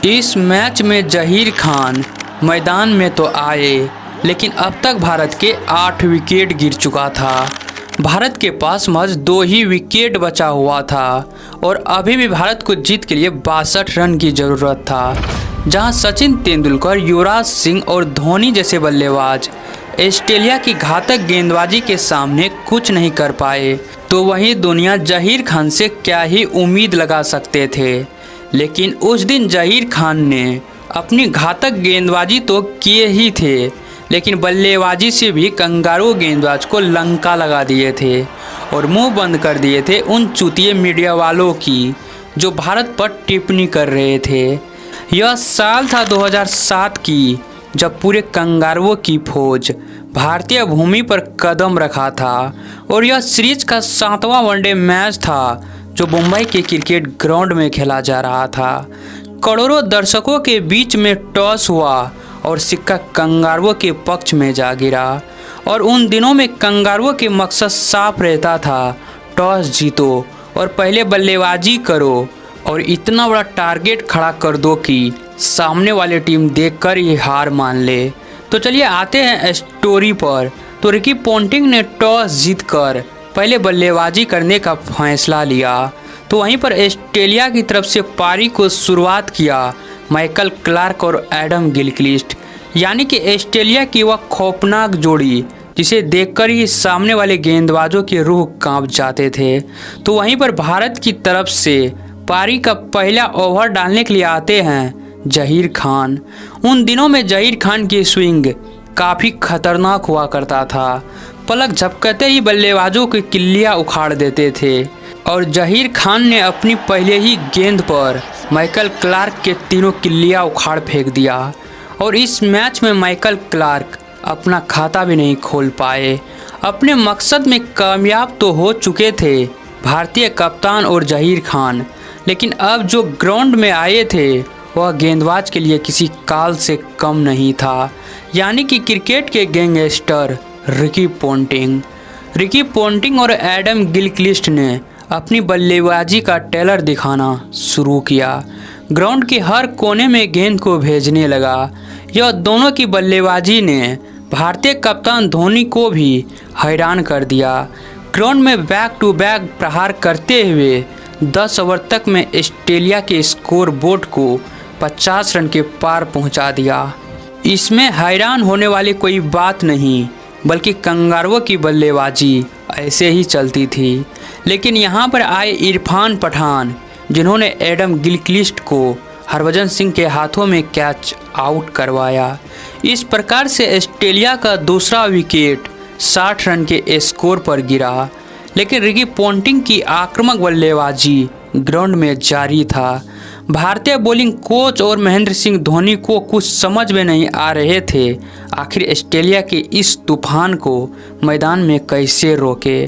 इस मैच में जहीर खान मैदान में तो आए, लेकिन अब तक भारत के 8 विकेट गिर चुका था। भारत के पास महज 2 ही विकेट बचा हुआ था और अभी भी भारत को जीत के लिए 62 रन की ज़रूरत था। जहां सचिन तेंदुलकर, युवराज सिंह और धोनी जैसे बल्लेबाज ऑस्ट्रेलिया की घातक गेंदबाजी के सामने कुछ नहीं कर पाए, तो वहीं दुनिया जहीर खान से क्या ही उम्मीद लगा सकते थे। लेकिन उस दिन जहीर खान ने अपनी घातक गेंदबाजी तो किए ही थे, लेकिन बल्लेबाजी से भी कंगारू गेंदबाज को लंका लगा दिए थे और मुंह बंद कर दिए थे उन चूतिए मीडिया वालों की जो भारत पर टिप्पणी कर रहे थे। यह साल था 2007 की, जब पूरे कंगारुओं की फौज भारतीय भूमि पर कदम रखा था और यह सीरीज का 7वां वनडे मैच था जो मुंबई के क्रिकेट ग्राउंड में खेला जा रहा था। करोड़ों दर्शकों के बीच में टॉस हुआ और सिक्का कंगारुओं के पक्ष में जा गिरा और उन दिनों में कंगारुओं के मकसद साफ रहता था, टॉस जीतो और पहले बल्लेबाजी करो और इतना बड़ा टारगेट खड़ा कर दो कि सामने वाली टीम देखकर ही हार मान ले। तो चलिए आते हैं स्टोरी पर। तो रिकी पोंटिंग ने टॉस जीतकर पहले बल्लेबाजी करने का फैसला लिया। तो वहीं पर ऑस्ट्रेलिया की तरफ से पारी को शुरुआत किया माइकल क्लार्क और एडम गिलक्रिस्ट, यानी कि ऑस्ट्रेलिया की वह खौफनाक जोड़ी जिसे देखकर ही सामने वाले गेंदबाजों के रूह कांप जाते थे। तो वहीं पर भारत की तरफ से पारी का पहला ओवर डालने के लिए आते हैं जहीर खान। उन दिनों में जहीर खान की स्विंग काफ़ी खतरनाक हुआ करता था। पलक झपकते ही बल्लेबाजों की किल्लियां उखाड़ देते थे और जहीर खान ने अपनी पहले ही गेंद पर माइकल क्लार्क के तीनों किल्लियां उखाड़ फेंक दिया और इस मैच में माइकल क्लार्क अपना खाता भी नहीं खोल पाए। अपने मकसद में कामयाब तो हो चुके थे भारतीय कप्तान और जहीर खान, लेकिन अब जो ग्राउंड में आए थे वह गेंदबाज के लिए किसी काल से कम नहीं था, यानी कि क्रिकेट के गैंगस्टर रिकी पोंटिंग और एडम गिलक्रिस्ट ने अपनी बल्लेबाजी का टेलर दिखाना शुरू किया। ग्राउंड के हर कोने में गेंद को भेजने लगा। यह दोनों की बल्लेबाजी ने भारतीय कप्तान धोनी को भी हैरान कर दिया। ग्राउंड में बैक टू बैक प्रहार करते हुए 10 ओवर तक में ऑस्ट्रेलिया के स्कोर बोर्ड को 50 रन के पार पहुंचा दिया। इसमें हैरान होने वाली कोई बात नहीं, बल्कि कंगारुओं की बल्लेबाजी ऐसे ही चलती थी। लेकिन यहां पर आए इरफान पठान, जिन्होंने एडम गिलक्रिस्ट को हरभजन सिंह के हाथों में कैच आउट करवाया। इस प्रकार से ऑस्ट्रेलिया का दूसरा विकेट 60 रन के स्कोर पर गिरा। लेकिन रिकी पोंटिंग की आक्रामक बल्लेबाजी ग्राउंड में जारी था। भारतीय बॉलिंग कोच और महेंद्र सिंह धोनी को कुछ समझ में नहीं आ रहे थे आखिर ऑस्ट्रेलिया के इस तूफान को मैदान में कैसे रोके।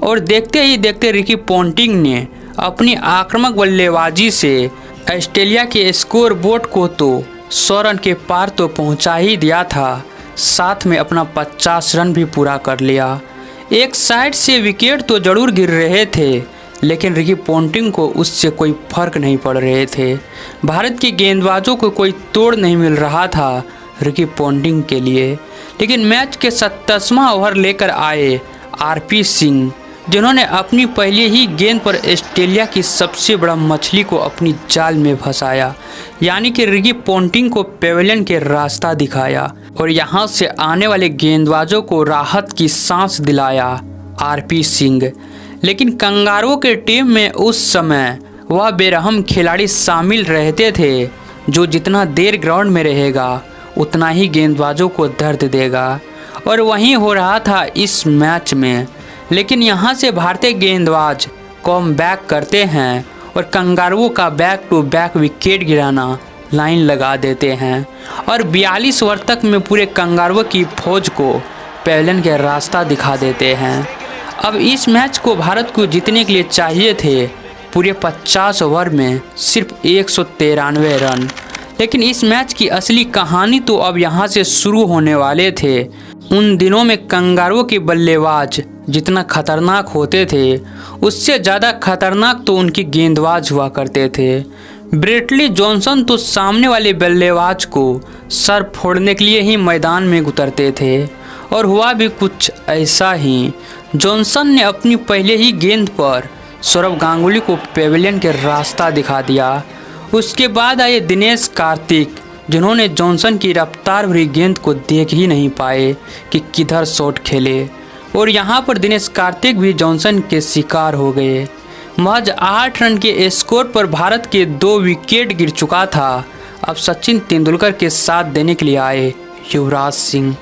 और देखते ही देखते रिकी पोंटिंग ने अपनी आक्रामक बल्लेबाजी से ऑस्ट्रेलिया के स्कोर बोर्ड को तो 100 रन के पार तो पहुंचा ही दिया था, साथ में अपना 50 रन भी पूरा कर लिया। एक साइड से विकेट तो जरूर गिर रहे थे, लेकिन रिकी पोंटिंग को उससे कोई फर्क नहीं पड़ रहे थे। भारत के गेंदबाजों को कोई तोड़ नहीं मिल रहा था रिकी पोंटिंग के लिए। लेकिन मैच के 27वां ओवर लेकर आए आरपी सिंह, जिन्होंने अपनी पहले ही गेंद पर ऑस्ट्रेलिया की सबसे बड़ा मछली को अपनी जाल में फंसाया, यानी कि रिकी पोंटिंग को पेवेलियन के रास्ता दिखाया और यहां से आने वाले गेंदबाजों को राहत की सांस दिलाया आरपी सिंह। लेकिन कंगारुओं के टीम में उस समय वह बेरहम खिलाड़ी शामिल रहते थे जो जितना देर ग्राउंड में रहेगा उतना ही गेंदबाजों को दर्द देगा, और वहीं हो रहा था इस मैच में। लेकिन यहां से भारतीय गेंदबाज कम बैक करते हैं और कंगारुओं का बैक टू बैक विकेट गिराना लाइन लगा देते हैं और 42 ओवर तक में पूरे कंगारुओं की फौज को पेवेलियन के रास्ता दिखा देते हैं। अब इस मैच को भारत को जीतने के लिए चाहिए थे पूरे 50 ओवर में सिर्फ 193 रन। लेकिन इस मैच की असली कहानी तो अब यहाँ से शुरू होने वाले थे। उन दिनों में कंगारुओं के बल्लेबाज जितना खतरनाक होते थे, उससे ज़्यादा खतरनाक तो उनकी गेंदबाज हुआ करते थे। ब्रेटली जॉनसन तो सामने वाले बल्लेबाज को सर फोड़ने के लिए ही मैदान में उतरते थे और हुआ भी कुछ ऐसा ही। जॉनसन ने अपनी पहले ही गेंद पर सौरव गांगुली को पेविलियन के रास्ता दिखा दिया। उसके बाद आए दिनेश कार्तिक, जिन्होंने जॉनसन की रफ्तार भरी गेंद को देख ही नहीं पाए कि किधर शॉट खेले और यहाँ पर दिनेश कार्तिक भी जॉनसन के शिकार हो गए। महज 8 रन के स्कोर पर भारत के 2 विकेट गिर चुका था। अब सचिन तेंदुलकर के साथ देने के लिए आए युवराज सिंह।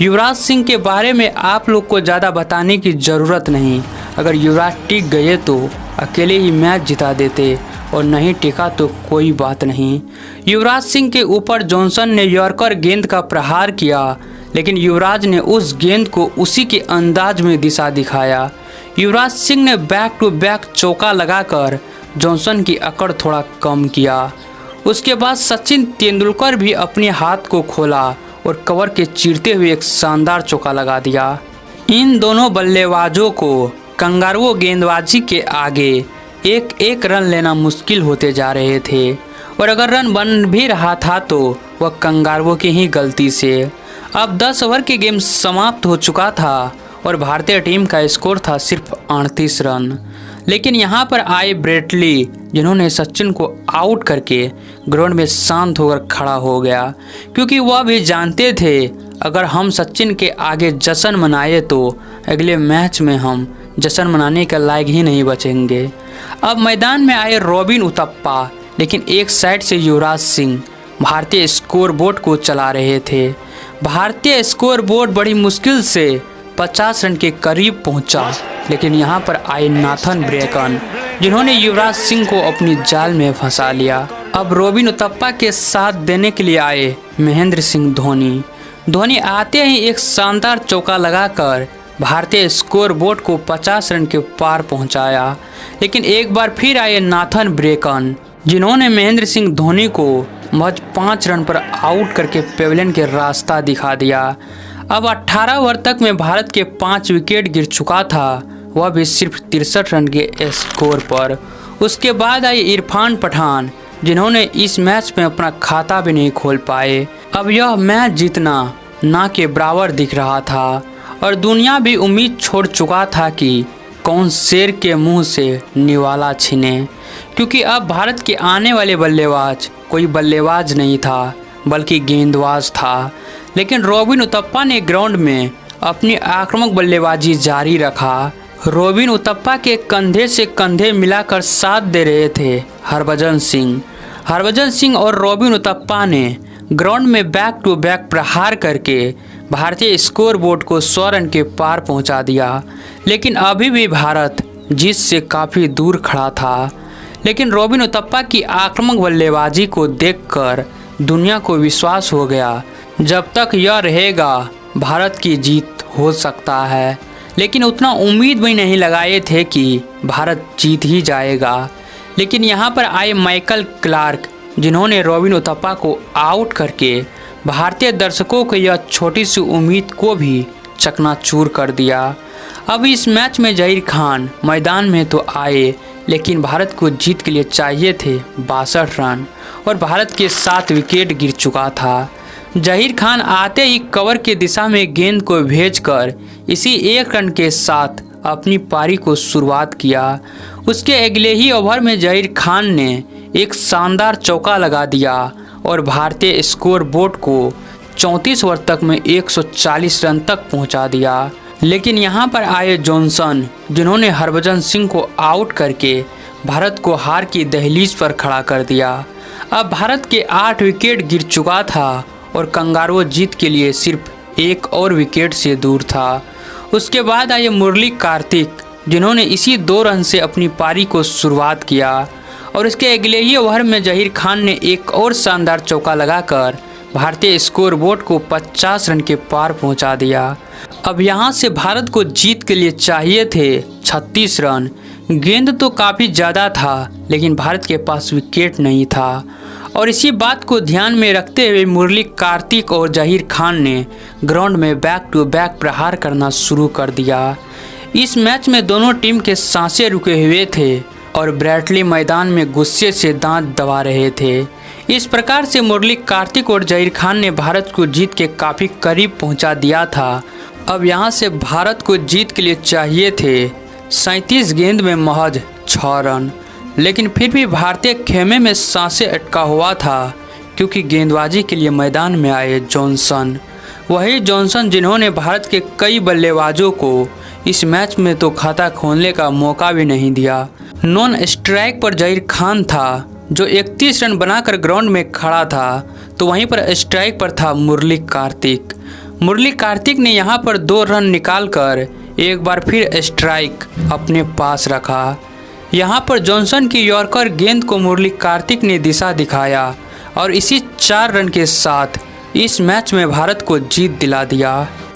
युवराज सिंह के बारे में आप लोग को ज़्यादा बताने की ज़रूरत नहीं। अगर युवराज टिक गए तो अकेले ही मैच जिता देते और नहीं टिका तो कोई बात नहीं। युवराज सिंह के ऊपर जॉनसन ने यॉर्कर गेंद का प्रहार किया, लेकिन युवराज ने उस गेंद को उसी के अंदाज में दिशा दिखाया। युवराज सिंह ने बैक टू बैक चौका लगाकर जॉनसन की अकड़ थोड़ा कम किया। उसके बाद सचिन तेंदुलकर भी अपने हाथ को खोला और कवर के चीरते हुए एक शानदार चौका लगा दिया। इन दोनों बल्लेबाजों को कंगारुओं गेंदबाजी के आगे एक एक रन लेना मुश्किल होते जा रहे थे और अगर रन बन भी रहा था तो वह कंगारुओं की ही गलती से। अब 10 ओवर के गेम समाप्त हो चुका था और भारतीय टीम का स्कोर था सिर्फ 38 रन। लेकिन यहाँ पर आए ब्रेटली, जिन्होंने सचिन को आउट करके ग्राउंड में शांत होकर खड़ा हो गया, क्योंकि वह भी जानते थे अगर हम सचिन के आगे जश्न मनाए तो अगले मैच में हम जश्न मनाने के लायक ही नहीं बचेंगे। अब मैदान में आए रॉबिन उथप्पा, लेकिन एक साइड से युवराज सिंह भारतीय स्कोर बोर्ड को चला रहे थे। भारतीय स्कोर बोर्ड बड़ी मुश्किल से 50 रन के करीब पहुंचा, लेकिन यहां पर आए नाथन ब्रेकन, जिन्होंने युवराज सिंह को अपनी जाल में फंसा लिया। अब रॉबिन उथप्पा के साथ देने के लिए आए महेंद्र सिंह धोनी। धोनी आते ही एक शानदार चौका लगाकर भारतीय स्कोर बोर्ड को 50 रन के पार पहुंचाया। लेकिन एक बार फिर आए नाथन ब्रेकन, जिन्होंने महेंद्र सिंह धोनी को महज 5 रन पर आउट करके पेविलियन के रास्ता दिखा दिया। अब 18 ओवर तक में भारत के 5 विकेट गिर चुका था, वह भी सिर्फ 63 रन के स्कोर पर। उसके बाद आए इरफान पठान, जिन्होंने इस मैच में अपना खाता भी नहीं खोल पाए। अब यह मैच जीतना ना के बराबर दिख रहा था और दुनिया भी उम्मीद छोड़ चुका था कि कौन शेर के मुंह से निवाला छीने, क्योंकि अब भारत के आने वाले बल्लेबाज कोई बल्लेबाज नहीं था बल्कि गेंदबाज था। लेकिन रॉबिन उथप्पा ने ग्राउंड में अपनी आक्रामक बल्लेबाजी जारी रखा। रॉबिन उथप्पा के कंधे से कंधे मिलाकर साथ दे रहे थे हरभजन सिंह। हरभजन सिंह और रॉबिन उथप्पा ने ग्राउंड में बैक टू बैक प्रहार करके भारतीय स्कोर बोर्ड को 100 रन के पार पहुंचा दिया। लेकिन अभी भी भारत जीत से काफ़ी दूर खड़ा था। लेकिन रॉबिन उथप्पा की आक्रामक बल्लेबाजी को देखकर दुनिया को विश्वास हो गया, जब तक यह रहेगा भारत की जीत हो सकता है। लेकिन उतना उम्मीद भी नहीं लगाए थे कि भारत जीत ही जाएगा। लेकिन यहाँ पर आए माइकल क्लार्क, जिन्होंने रॉबिन उथप्पा को आउट करके भारतीय दर्शकों की यह छोटी सी उम्मीद को भी चकनाचूर कर दिया। अब इस मैच में जहीर खान मैदान में तो आए, लेकिन भारत को जीत के लिए चाहिए थे 62 रन और भारत के 7 विकेट गिर चुका था। जहीर खान आते ही कवर की दिशा में गेंद को भेजकर इसी 1 रन के साथ अपनी पारी को शुरुआत किया। उसके अगले ही ओवर में जहीर खान ने एक शानदार चौका लगा दिया और भारतीय स्कोर बोर्ड को 34 ओवर तक में 140 रन तक पहुंचा दिया। लेकिन यहां पर आए जॉनसन, जिन्होंने हरभजन सिंह को आउट करके भारत को हार की दहलीज पर खड़ा कर दिया। अब भारत के 8 विकेट गिर चुका था और कंगारुओं जीत के लिए सिर्फ 1 और विकेट से दूर था। उसके बाद आए मुरली कार्तिक, जिन्होंने इसी 2 रन से अपनी पारी को शुरुआत किया और इसके अगले ही ओवर में जहीर खान ने एक और शानदार चौका लगाकर भारतीय स्कोर बोर्ड को 50 रन के पार पहुंचा दिया। अब यहां से भारत को जीत के लिए चाहिए थे 36 रन। गेंद तो काफ़ी ज़्यादा था, लेकिन भारत के पास विकेट नहीं था और इसी बात को ध्यान में रखते हुए मुरली कार्तिक और जहीर खान ने ग्राउंड में बैक टू बैक प्रहार करना शुरू कर दिया। इस मैच में दोनों टीम के सांसें रुके हुए थे और ब्रैडली मैदान में गुस्से से दांत दबा रहे थे। इस प्रकार से मुरली, कार्तिक और जहीर खान ने भारत को जीत के काफ़ी करीब पहुंचा दिया था। अब यहां से भारत को जीत के लिए चाहिए थे 37 गेंद में महज 6 रन, लेकिन फिर भी भारतीय खेमे में सांसें अटका हुआ था, क्योंकि गेंदबाजी के लिए मैदान में आए जॉनसन। वही जॉनसन जिन्होंने भारत के कई बल्लेबाजों को इस मैच में तो खाता खोलने का मौका भी नहीं दिया। नॉन स्ट्राइक पर जहीर खान था जो 31 रन बनाकर ग्राउंड में खड़ा था, तो वहीं पर स्ट्राइक पर था मुरली कार्तिक। मुरली कार्तिक ने यहां पर 2 रन निकालकर एक बार फिर स्ट्राइक अपने पास रखा। यहां पर जॉनसन की यॉर्कर गेंद को मुरली कार्तिक ने दिशा दिखाया और इसी 4 रन के साथ इस मैच में भारत को जीत दिला दिया।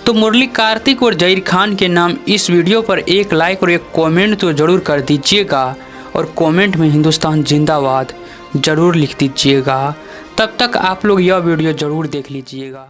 तो मुरली कार्तिक और जहीर खान के नाम इस वीडियो पर एक लाइक और एक कमेंट तो ज़रूर कर दीजिएगा, और कमेंट में हिंदुस्तान जिंदाबाद ज़रूर लिख दीजिएगा। तब तक आप लोग यह वीडियो ज़रूर देख लीजिएगा।